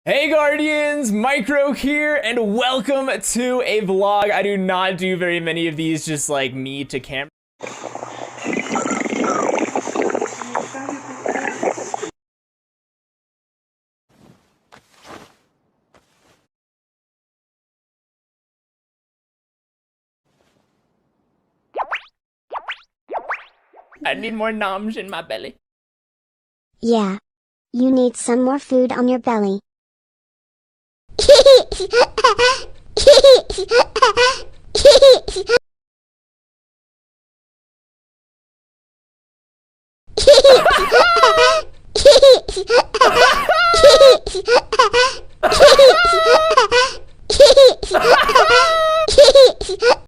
Hey Guardians, Micro here, and welcome to a vlog. I do not do very many of these, just like me to camera. I need more noms in my belly. Yeah. You need some more food on your belly.